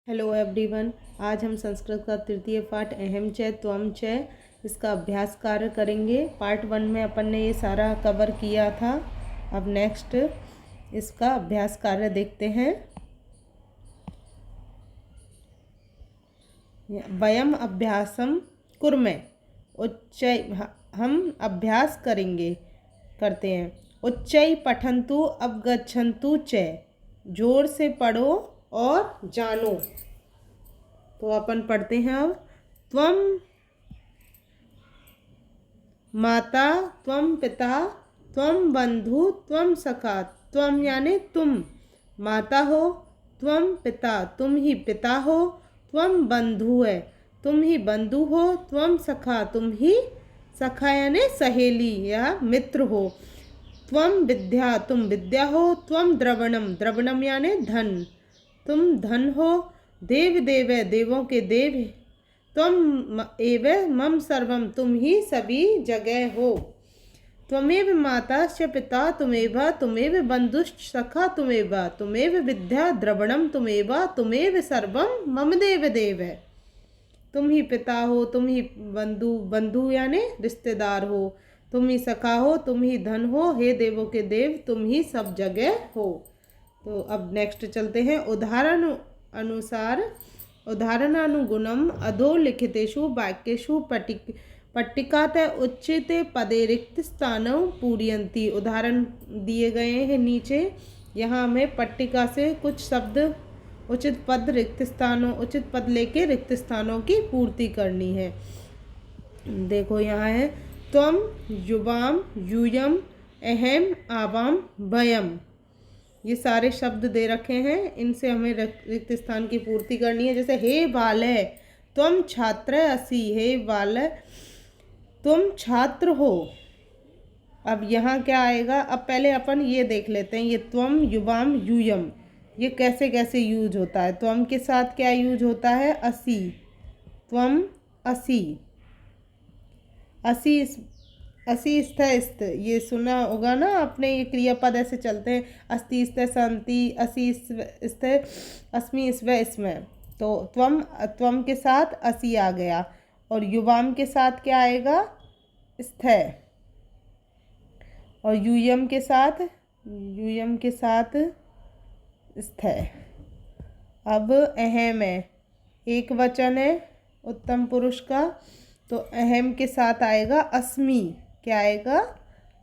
Hello everyone. आज हम संस्कृत का तृतीय पाठ अहम च त्वम च इसका अभ्यास कार्य करेंगे। पार्ट 1 में अपन ने ये सारा कवर किया था। अब नेक्स्ट इसका अभ्यास कार्य देखते हैं। वयम अभ्यासम कुर्मे उच्चै हम अभ्यास करते हैं। उच्चै पठन्तु अवगच्छन्तु च जोर से पढ़ो और जानो। तो अपन पढ़ते हैं। अब त्वम माता त्वम पिता त्वम बंधु त्वम सखा। त्वम यानी तुम माता हो, त्वम पिता तुम ही पिता हो, त्वम बंधु है तुम ही बंधु हो, त्वम सखा तुम ही सखा यानी सहेली या मित्र हो, त्वम विद्या तुम विद्या हो, त्वम द्रवणम द्रवणम यानी धन तुम धन हो, देव देव देवों के देव त्वम एव मम सर्वम तुम ही सभी जगह हो, त्वमेव माता च पिता तुमेव बंधुश्च सखा तुमेव विद्या द्रवणम तुमेव सर्वम मम देव देव है। तुम ही पिता हो, तुम ही बंधु यानी रिश्तेदार हो, तुम ही सखा हो, तुम ही धन हो, हे देवों के देव तुम ही सब जगह हो। तो अब नेक्स्ट चलते हैं। उदाहरणानुगुणम अधोलिखितेषु वाक्येषु पट्टिकात उच्चिते पदे रिक्त स्थानों पूरयन्ति। उदाहरण दिए गए हैं नीचे। यहाँ हमें पट्टिका से कुछ शब्द उचित पद लेके रिक्त स्थानों की पूर्ति करनी है। देखो यहाँ है त्वम युवाम यूयम अहम आवाम वयम। ये सारे शब्द दे रखे हैं, इनसे हमें रिक्त स्थान की पूर्ति करनी है। जैसे हे बालय त्वम छात्र असि, हे बालय तुम छात्र हो। अब यहाँ क्या आएगा? अब पहले अपन ये देख लेते हैं। ये त्वम युवाम यूयम ये कैसे कैसे यूज होता है। त्वम के साथ क्या यूज होता है? असि, त्वम असि, असि स्थ ये सुना होगा ना आपने। ये क्रियापद ऐसे चलते हैं, अस्ति स्थ संति, असि स्थ अस्मि स्व इसमें। तो त्वम के साथ असि आ गया और युवाम के साथ क्या आएगा? स्थ। और यूयम के साथ स्थ। अब अहम है, एक वचन है उत्तम पुरुष का, तो अहम के साथ आएगा अस्मि। क्या आएगा?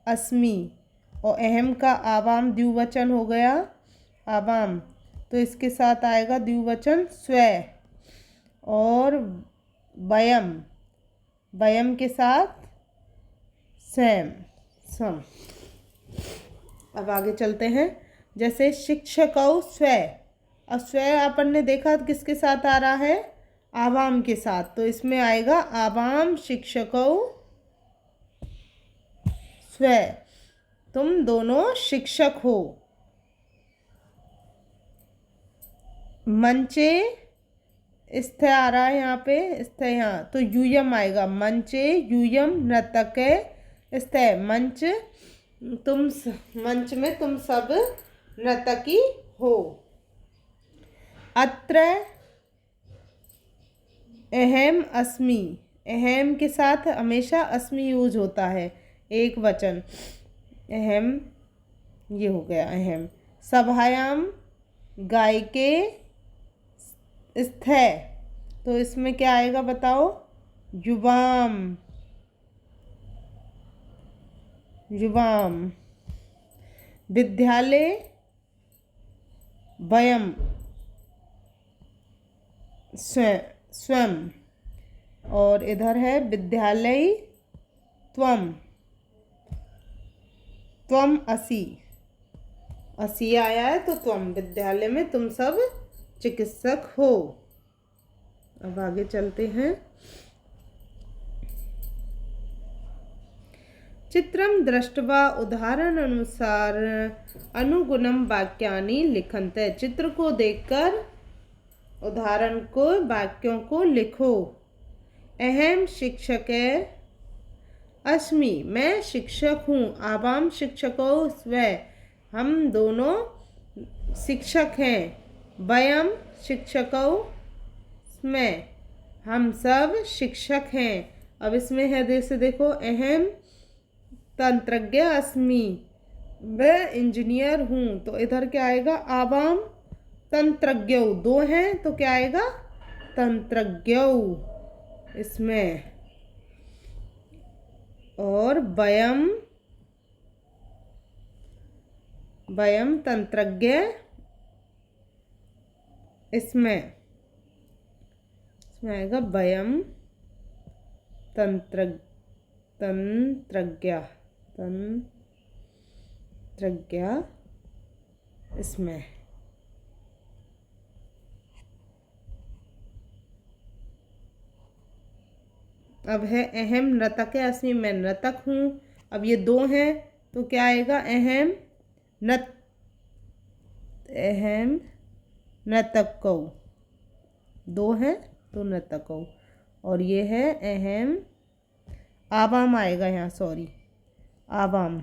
अस्मि। और अहम का आवाम द्विवचन हो गया आवाम, तो इसके साथ आएगा द्विवचन स्व। और वयम के साथ स्वयं सम। अब आगे चलते हैं। जैसे शिक्षकौ स्व। अब स्व अपन ने देखा किसके साथ आ रहा है? आवाम के साथ, तो इसमें आएगा आवाम शिक्षकौ स्व, तुम दोनों शिक्षक हो। मंचे स्थ आ रहा है यहाँ पे, स्थ यहाँ, तो यूयम आएगा। मंचे यूयम नर्तक स्थ, मंच में तुम सब नर्तकी हो। अत्र अहम अस्मि, अहम के साथ हमेशा अस्मि यूज होता है, एक वचन अहम, ये हो गया अहम। सभायाम गायके स्थ, तो इसमें क्या आएगा बताओ? युवाम, विद्यालय वयम स्वयं। और इधर है विद्यालय त्वम असि आया है, तो त्वम विद्यालय में तुम सब चिकित्सक हो। अब आगे चलते हैं। चित्रम दृष्ट्वा उदाहरण अनुसार अनुगुणम वाक्यानि लिखन्ते। चित्र को देखकर उदाहरण को वाक्यों को लिखो। अहम शिक्षक अस्मि, मैं शिक्षक हूँ। आवाम शिक्षको स्व, हम दोनों शिक्षक हैं। वयम शिक्षकौ स्मः, हम सब शिक्षक हैं। अब इसमें है जैसे देखो, अहम तंत्रज्ञ अस्मि, मैं इंजीनियर हूँ। तो इधर क्या आएगा, आवाम तंत्रज्ञौ, दो हैं तो क्या आएगा, तंत्रज्ञौ इसमें। और वयम, वयम तंत्रज्ञ इसमें आएगा वयम तंत्रज्ञ इसमें। अब है अहम नर्तक अस्मि, मैं नर्तक हूँ। अब ये दो हैं तो क्या आएगा, अहम नर्तकौ, दो हैं तो नर्तकौ। और ये है अहम, आवाम आएगा यहाँ, सॉरी आवाम,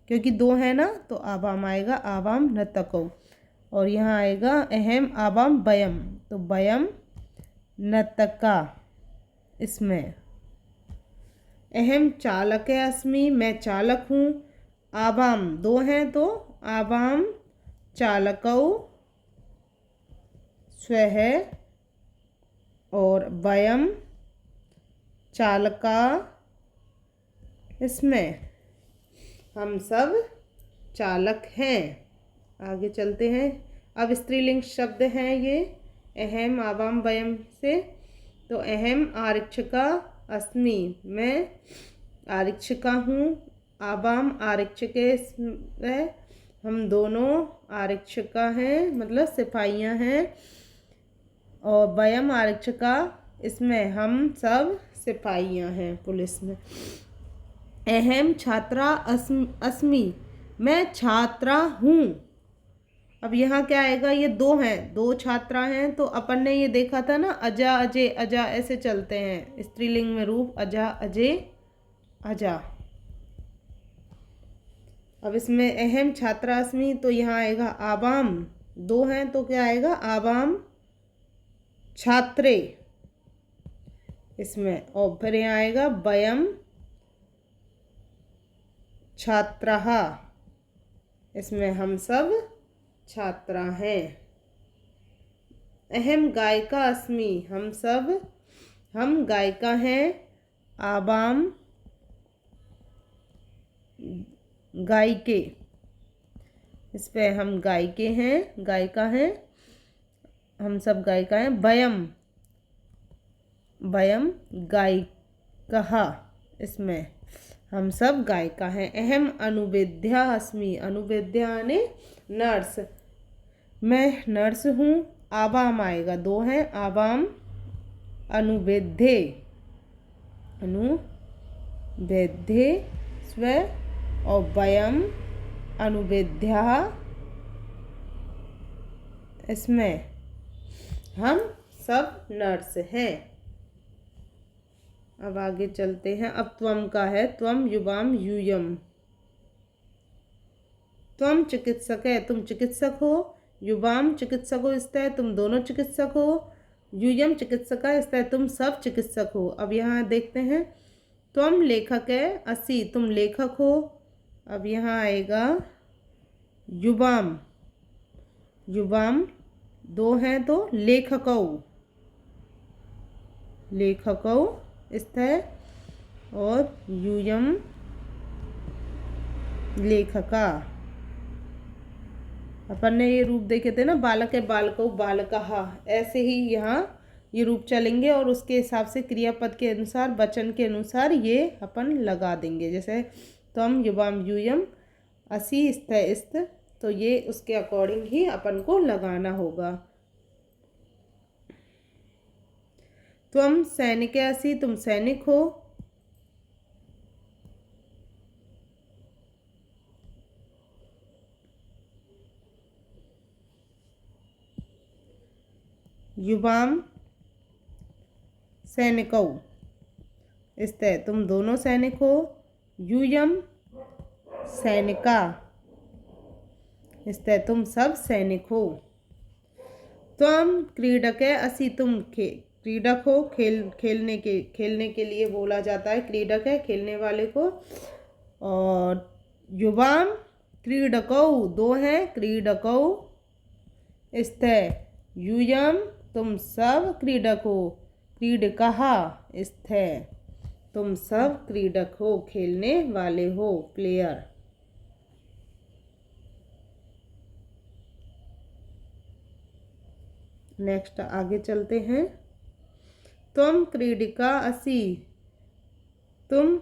क्योंकि दो है ना तो आवाम आएगा, आवाम नर्तकौ। और यहाँ आएगा अहम आवाम वयम, तो वयम नर्तका इसमें। अहम चालक अस्मि, मैं चालक हूँ। आवाम दो हैं तो आवाम चालकौ स्वः, और वयम चालका इसमें, हम सब चालक हैं। आगे चलते हैं। अब स्त्रीलिंग शब्द हैं ये, अहम आवाम वयम से। तो अहम आरक्षका अस्मि, मैं आरक्षिका हूँ। आवाम आरक्षके है, हम दोनों आरक्षिका हैं, मतलब सिपाहियाँ हैं। और वयम आरक्षका इसमें, हम सब सिपाहियाँ हैं पुलिस में। अहम छात्रा अस्मि, मैं छात्रा हूँ। अब यहाँ क्या आएगा, ये दो हैं, दो छात्रा हैं। तो अपन ने ये देखा था ना, अजा अजय अजा ऐसे चलते हैं, स्त्रीलिंग में रूप अजा अजय अजा। अब इसमें अहम छात्रा अस्मि, तो यहाँ आएगा आवाम, दो हैं तो क्या आएगा, आवाम छात्रे इसमें। और फिर यहाँ आएगा वयम छात्राः, इसमें हम सब छात्रा हैं। अहम गायिका अस्मि, हम गायिका हैं। आवाम गायिके, इस पे हम गायिके हैं, गायिका हैं, हम सब गायिका हैं। वयम गायिकाः, इसमें हम सब गायिका हैं। अहम अनुवेद्या अस्मि, अनुवेद्या यानी नर्स, मैं नर्स हूँ। आवाम आएगा, दो हैं, आवाम अनुवेद्ये स्व, और वयम अनुवेद्याः इसमें, हम सब नर्स हैं। अब आगे चलते हैं। अब त्वम का है, त्वम युवाम यूयम। त्वम चिकित्सक है, तुम चिकित्सक हो। युवाम चिकित्सको स्थित, तुम दोनों चिकित्सक हो। यूयम चिकित्सका स्थित, तुम सब चिकित्सक हो। अब यहाँ देखते हैं, त्वम लेखक है, असि तुम लेखक हो। अब यहाँ आएगा युवाम, युवाम दो हैं तो लेखकौ स्थित, और यूयम लेखका। अपन ने ये रूप देखे थे ना, बालक है बालकौ बालकः, ऐसे ही यहाँ ये रूप चलेंगे और उसके हिसाब से क्रियापद के अनुसार, वचन के अनुसार ये अपन लगा देंगे। जैसे त्वम युवाम यूयम असि स्थ, तो ये उसके अकॉर्डिंग ही अपन को लगाना होगा। त्वम सैनिक असि, तुम सैनिक हो। युवाम सैनिकौ स्थित, तुम दोनों सैनिक हो। यूयम सैनिका स्थित, तुम सब सैनिक हो। त्वं क्रीडके असि, तुम क्रीडक हो, खेलने के लिए बोला जाता है, क्रीडक है खेलने वाले को। और युवाम क्रीडकौ, दो हैं, क्रीडकौ स्थे, यूयम तुम सब क्रीडक हो, क्रीडकः स्थे, तुम सब क्रीडक हो, खेलने वाले हो, प्लेयर। नेक्स्ट आगे चलते हैं। त्वं क्रीडिका असि, तुम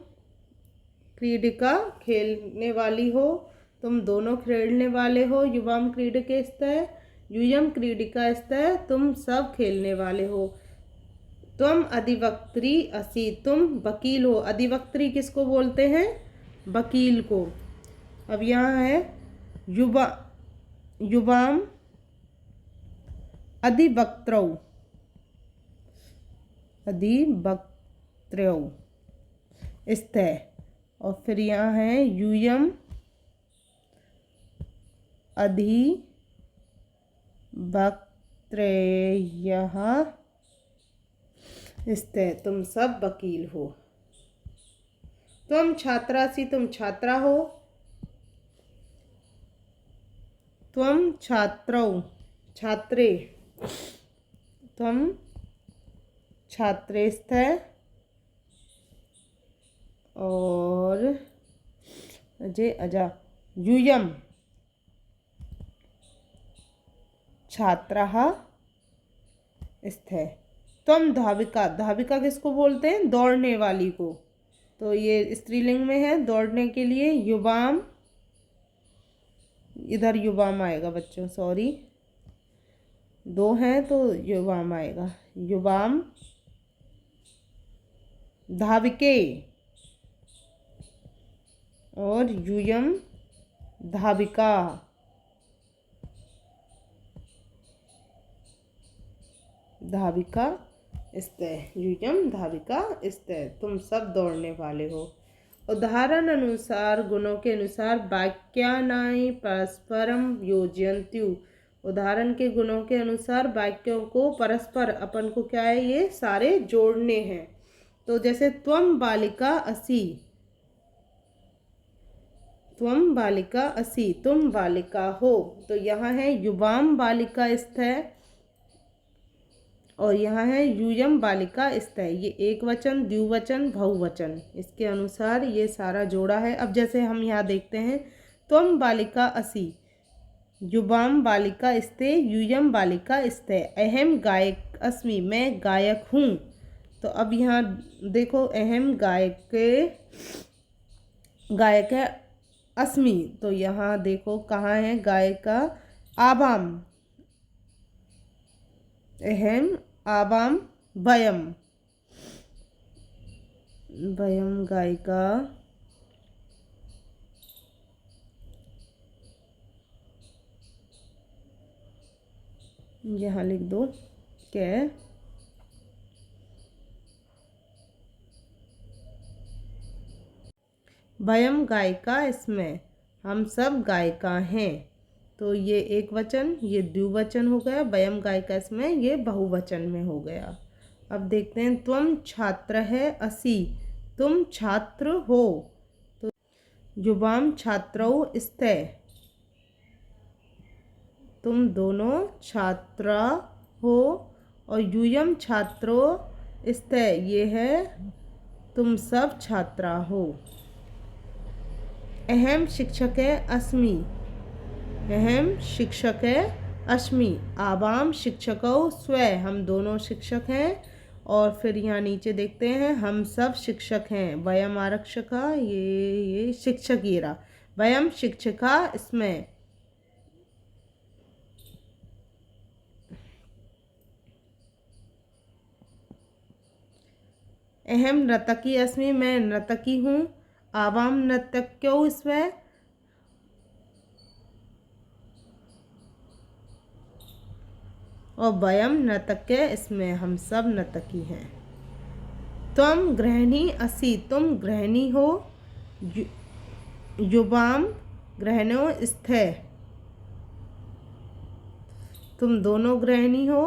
क्रीडिका खेलने वाली हो, तुम दोनों खेलने वाले हो। युवाम क्रीडके स्तः, यूयम क्रीडिका स्तः, तुम सब खेलने वाले हो। तुम अधिवक्त्री असि, तुम वकील हो। अधिवक्त्री किसको बोलते हैं? वकील को। अब यहाँ है युवाम अधिवक्त्रौ, अधिवक्त्रौ स्तः, और फिर यहाँ है यूयम अधिवक्त्रयः स्तः, तुम सब वकील हो। तुम छात्रासी, तुम छात्रा हो। तुम छात्रौ, छात्रे, तुम छात्रे स्तः, और अजय अजा यूयम छात्रः स्तः। तुम धाविका, धाविका किसको बोलते हैं? दौड़ने वाली को। तो ये स्त्रीलिंग में है, दौड़ने के लिए युवाम, इधर युवाम आएगा बच्चों, सॉरी, दो हैं तो युवाम आएगा। युवाम धाविके, और यूयम धाविका, धाविका स्तः, यूयम धाविका स्तः, तुम सब दौड़ने वाले हो। उदाहरण अनुसार, गुणों के अनुसार वाक्यानि परस्परम योजयन्त्यु, उदाहरण के गुणों के अनुसार वाक्यों को परस्पर, अपन को क्या है, ये सारे जोड़ने हैं। तो जैसे त्वं बालिका असि, त्वं बालिका असि, तुम बालिका हो। तो यहाँ है युवाम बालिका स्तः, और यहाँ है यूयम बालिका स्तः। ये एक वचन, द्विवचन, बहुवचन, इसके अनुसार ये सारा जोड़ा है। अब जैसे हम यहाँ देखते हैं, त्वं बालिका असि, युवाम बालिका स्ते, यूयम बालिका स्तः, अहम गायक अस्मि, मैं गायक हूँ। तो अब यहाँ देखो, अहम गायक है, अस्मि, तो यहाँ देखो कहाँ है गायिका, आवाम, अहम आवाम वयम, वयम गायिका, यहाँ लिख दो क्या है, वयम गायिका, इसमें हम सब गायिका हैं। तो ये एक वचन, ये द्विवचन हो गया। वयम गायिका इसमें ये बहुवचन में हो गया। अब देखते हैं, त्वं छात्र है असि, तुम छात्र हो। तो युवाम छात्रौ स्तः, तुम दोनों छात्रा हो। और यूयम छात्रो स्तः, ये है तुम सब छात्रा हो। अहम शिक्षक है अस्मि, अहम शिक्षक है अस्मि, आवाम शिक्षकौ स्वै, हम दोनों शिक्षक हैं। और फिर यहाँ नीचे देखते हैं, हम सब शिक्षक हैं। वयम आरक्षका, ये शिक्षक, ये रहा, वयम शिक्षका इसमें। अहम नर्तकी अस्मि, मैं नर्तकी हूँ। आवाम नर्तक्यौ स्वे, और वयम नर्तक्य, इसमें हम सब नर्तकी हैं। त्वं गृहिणी असि, तुम गृहिणी हो। युवाम गृहिणो स्तः, तुम दोनों गृहिणी हो।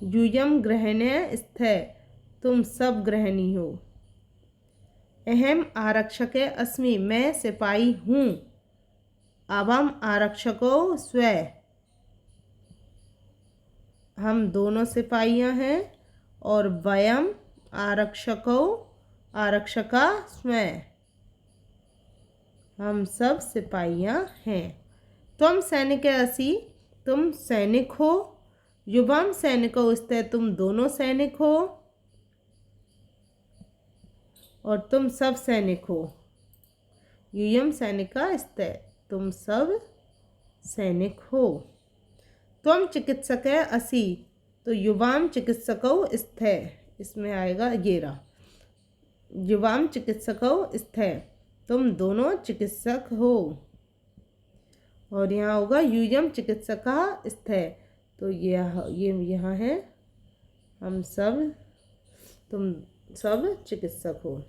यूयम गृहिण्यः स्तः, तुम सब गृहिणी हो। अहम आरक्षके अस्मि, मैं सिपाही हूँ। आवाम आरक्षको स्वै, हम दोनों सिपाहियाँ हैं। और वयम आरक्षको आरक्षका स्वयं, हम सब सिपाहियाँ हैं। त्वम सैनिक असि, तुम सैनिक हो। युवाम सैनिको स्तः, तुम दोनों सैनिक हो। और तुम सब सैनिक हो। यूयम सैनिका स्तः, तुम सब सैनिक हो। त्वम चिकित्सक असि, तो युवाम चिकित्सको स्तः, इसमें आएगा येरा। युवाम चिकित्सको स्तः, तुम दोनों चिकित्सक हो। और यहाँ होगा यूयम चिकित्सका स्तः, तो ये यहाँ है हम सब, तुम सब चिकित्सक हो।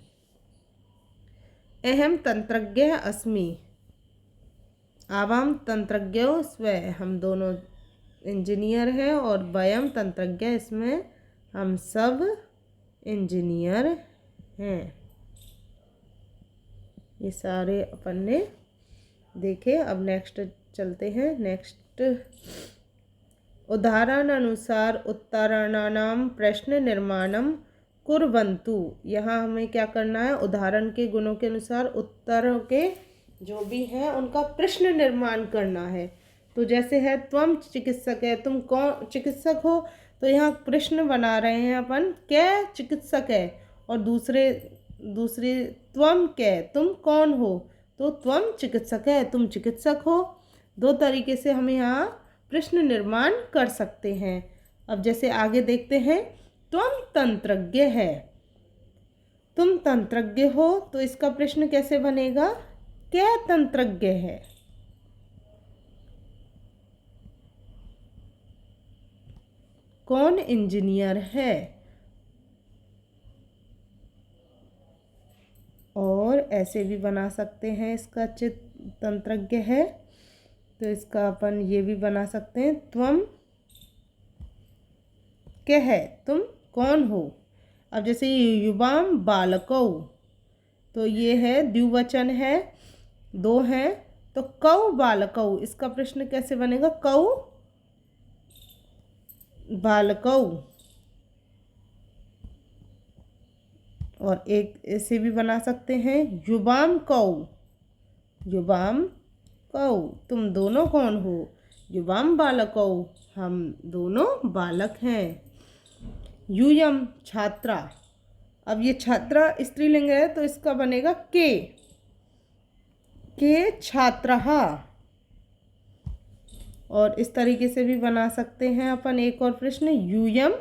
अहम तंत्रज्ञ अस्मि, आवाम तंत्रज्ञो स्वै, हम दोनों इंजीनियर हैं। और वयम तंत्रज्ञ, इसमें हम सब इंजीनियर हैं। ये सारे अपन ने देखे। अब नेक्स्ट चलते हैं। नेक्स्ट, उदाहरण अनुसार उत्तराणाम प्रश्न निर्माणम कुर्वन्तु। यहाँ हमें क्या करना है, उदाहरण के गुणों के अनुसार उत्तरों के जो भी हैं उनका प्रश्न निर्माण करना है। तो जैसे है त्वम चिकित्सक है, तुम कौन चिकित्सक हो, तो यहाँ प्रश्न बना रहे हैं अपन, क्या चिकित्सक है। और दूसरे त्वम क्या, तुम कौन हो, तो त्वम चिकित्सक है, तुम चिकित्सक हो। दो तरीके से हम यहाँ प्रश्न निर्माण कर सकते हैं। अब जैसे आगे देखते हैं, त्वम तंत्रज्ञ है, तुम तंत्रज्ञ हो, तो इसका प्रश्न कैसे बनेगा, क्या तंत्रज्ञ है। कौन इंजीनियर है। और ऐसे भी बना सकते हैं, इसका तंत्रज्ञ है, तो इसका अपन ये भी बना सकते हैं, त्वम क्या है, तुम कौन हो। अब जैसे युवाम बालकौ, तो ये है द्विवचन है, दो हैं, तो कौ बालकौ, इसका प्रश्न कैसे बनेगा, कौ बालकौ। और एक ऐसे भी बना सकते हैं, युवाम कौ, युवाम कौ, तुम दोनों कौन हो। युवाम बालकौ, हम दोनों बालक हैं। यूयम छात्रा, अब ये छात्रा स्त्रीलिंग है, तो इसका बनेगा के छात्रः। और इस तरीके से भी बना सकते हैं अपन एक और प्रश्न, यूयम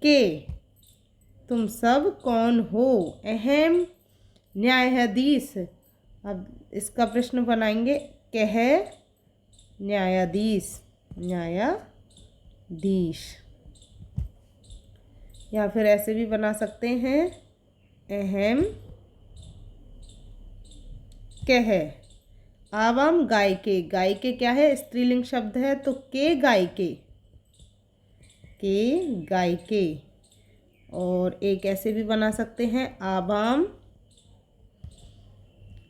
के, तुम सब कौन हो। अहम न्यायाधीश, अब इसका प्रश्न बनाएंगे, कह न्यायाधीश, न्यायाधीश। या फिर ऐसे भी बना सकते हैं, अहम कह। आवाम गायके, गायके क्या है, स्त्रीलिंग शब्द है, तो के गायके। और एक ऐसे भी बना सकते हैं, आवाम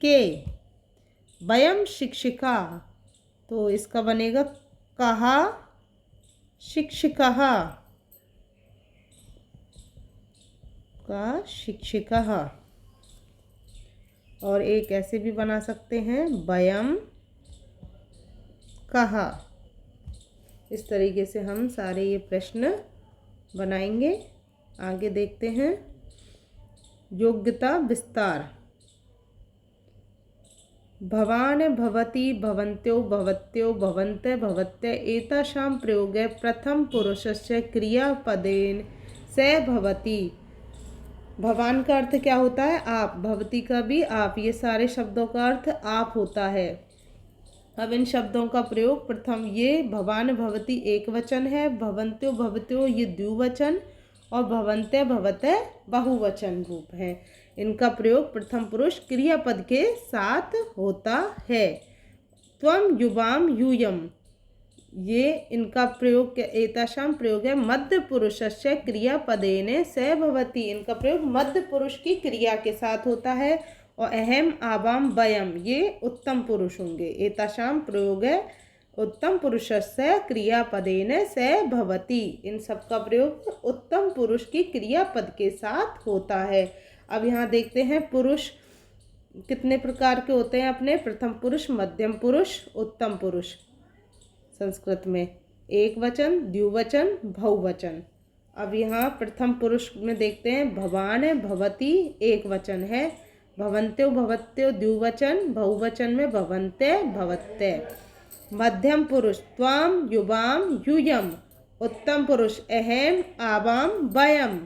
के वयम शिक्षिका, तो इसका बनेगा कहा शिक्षिका, का शिक्षिका। और एक ऐसे भी बना सकते हैं, वयम कहा। इस तरीके से हम सारे ये प्रश्न बनाएंगे। आगे देखते हैं, योग्यता विस्तार। भवान भवती भवन्त्यो भवत्यो भवन्ते भवत्य एतासां प्रयोगे प्रथम पुरुषस्य क्रियापदेन से भवति। भवान का अर्थ क्या होता है, आप। भवती का भी आप, ये सारे शब्दों का अर्थ आप होता है। अब इन शब्दों का प्रयोग प्रथम, ये भवान भवती एक वचन है, भवन्त्यो भवत्यो ये द्विवचन, और भवन्ते भवते बहुवचन रूप है। इनका प्रयोग प्रथम पुरुष क्रियापद के साथ होता है। त्वम युवाम यूयम, ये इनका प्रयोग, एतासाम प्रयोग है मध्य पुरुषस्य क्रियापदेन स भवति। इनका प्रयोग मध्य पुरुष की क्रिया के साथ होता है। और अहम आवाम वयम ये उत्तम पुरुष होंगे। एतासाम प्रयोग है उत्तम पुरुषस्य क्रियापदेन स भवति। इन सब का प्रयोग उत्तम पुरुष की क्रियापद के साथ होता है। अब यहाँ देखते हैं पुरुष कितने प्रकार के होते हैं अपने। प्रथम पुरुष, मध्यम पुरुष, उत्तम पुरुष। संस्कृत में एक वचन, द्विवचन, बहुवचन। अब यहाँ प्रथम पुरुष में देखते हैं भवान है, भवती एक वचन है, भवन्त्यो भवत्यो द्विवचन, बहुवचन में भवन्ते भवत्ते। मध्यम पुरुष त्वाम युवाम यूयम। उत्तम पुरुष अहम आवाम वयम।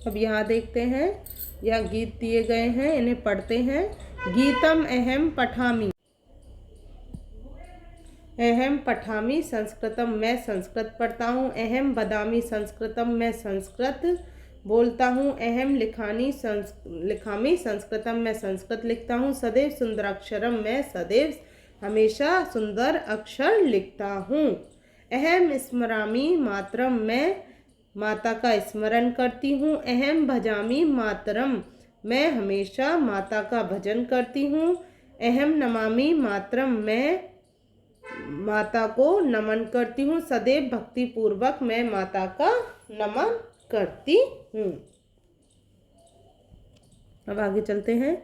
अब यहाँ देखते हैं, यहाँ गीत दिए गए हैं, इन्हें पढ़ते हैं। गीतम अहम पठामि। अहम पठामि संस्कृतम, मैं संस्कृत पढ़ता हूँ। अहम वदामि संस्कृतम, मैं संस्कृत बोलता हूँ। अहम लिखामि संस्कृतम, मैं संस्कृत लिखता हूँ। सदैव सुंदराक्षरम, मैं सदैव हमेशा सुंदर अक्षर लिखता हूँ। अहम स्मरामि मातरम, मैं माता का स्मरण करती हूँ। अहम भजामि मातरम, मैं हमेशा माता का भजन करती हूँ। अहम नमामि मातरम, मैं माता को नमन करती हूँ। सदैव भक्ति पूर्वक मैं माता का नमन करती हूँ। अब आगे चलते हैं।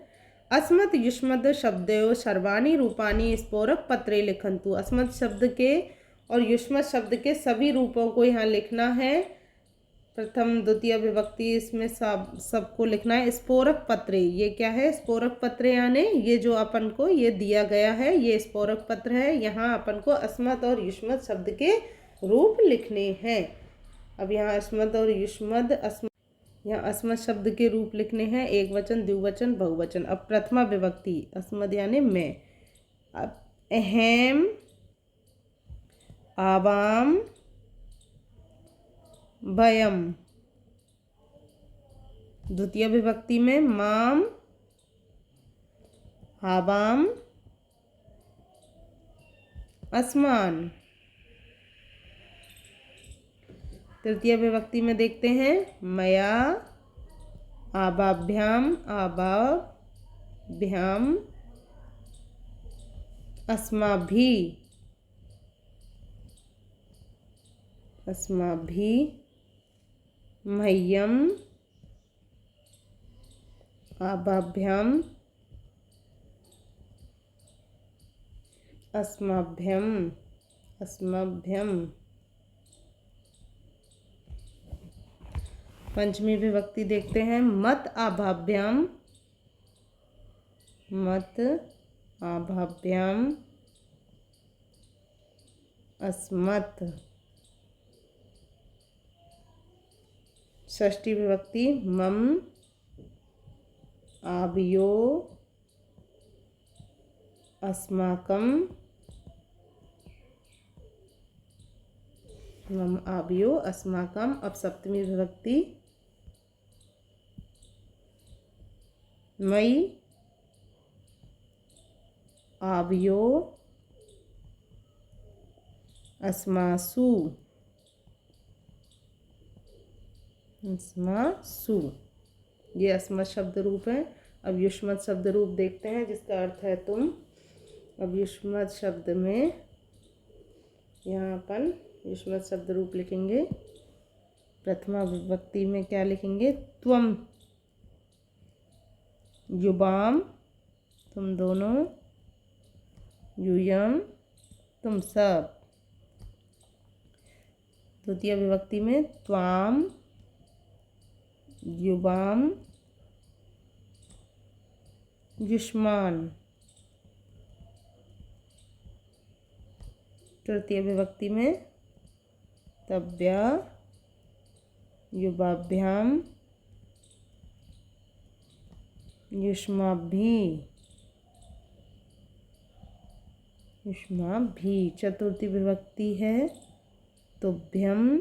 अस्मत् युष्मद् शब्दयोः सर्वाणि रूपाणि स्फोरक पत्रे लिखन्तु। अस्मत् शब्द के और युष्मत् शब्द के सभी रूपों को यहाँ लिखना है। प्रथम द्वितीय विभक्ति इसमें सबको लिखना है। स्फोरक पत्रे, ये क्या है? स्फोरक पत्र यानी ये जो अपन को ये दिया गया है, ये स्फोरक पत्र है। यहाँ अपन को अस्मत् और युष्मत् शब्द के रूप लिखने हैं। अब यहाँ अस्मत् और युष्मद्, यहाँ अस्मत् शब्द के रूप लिखने हैं, एक वचन, द्विवचन, बहुवचन। अब प्रथमा विभक्ति अस्मत् यानी मैं। अब अहम आवाम वयम। द्वितीय विभक्ति में माम आवाम अस्मान। तृतीय विभक्ति में देखते हैं मया आबाभ्याम अस्माभिः मह्यम आबाभ्याम अस्मभ्यम। पंचमी विभक्ति देखते हैं मत आभाभ्याम अस्मत्। षष्ठी विभक्ति मम आभ्यो अस्माकम। मम आभ्यो अस्माकम। अब सप्तमी विभक्ति मयि आभ्यो अस्मासु। ये अस्मत् शब्द रूप है। अब युष्मत् शब्द रूप देखते हैं जिसका अर्थ है तुम। अब युष्मत् शब्द में यहाँ अपन युष्मत् शब्द रूप लिखेंगे। प्रथमा विभक्ति में क्या लिखेंगे? त्वम युवाम, तुम दोनों। यूयम, तुम सब। द्वितीय विभक्ति में त्वाम युवाम युष्मान। तृतीय विभक्ति में तव्या युवाभ्याम युष्माभि। चतुर्थी विभक्ति है तुभ्यम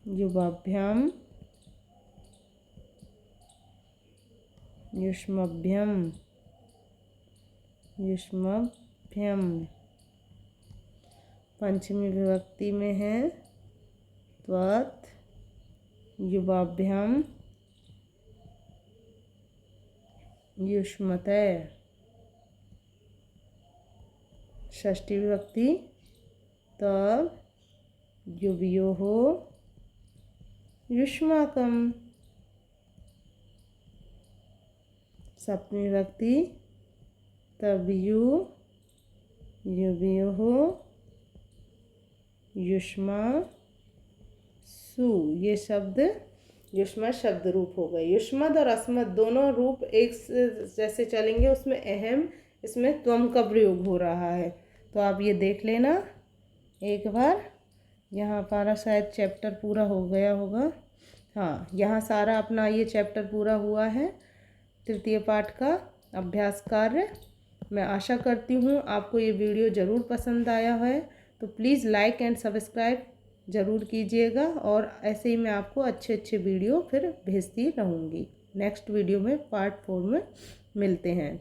युवाभ्याम युष्मभ्यम युवाभ्यम। पंचमी विभक्ति में है त्वत्, युवाभ्यम, युष्मतः। षष्ठी विभक्ति तव, युवयोः, युष्माकं। सप्तमी विभक्ति तवयु, युवयोः, युष्मा सु। ये शब्द युष्मा शब्द रूप हो गए। युष्मद और अस्मद दोनों रूप एक जैसे चलेंगे, उसमें अहम इसमें त्वम का प्रयोग हो रहा है। तो आप ये देख लेना एक बार। यहाँ हमारा शायद चैप्टर पूरा हो गया होगा। हाँ, यहाँ सारा अपना ये चैप्टर पूरा हुआ है, तृतीय पाठ का अभ्यास कार्य। मैं आशा करती हूँ आपको ये वीडियो ज़रूर पसंद आया है। तो प्लीज़ लाइक एंड सब्सक्राइब ज़रूर कीजिएगा, और ऐसे ही मैं आपको अच्छे अच्छे वीडियो फिर भेजती रहूँगी। नेक्स्ट वीडियो में पार्ट 4 में मिलते हैं।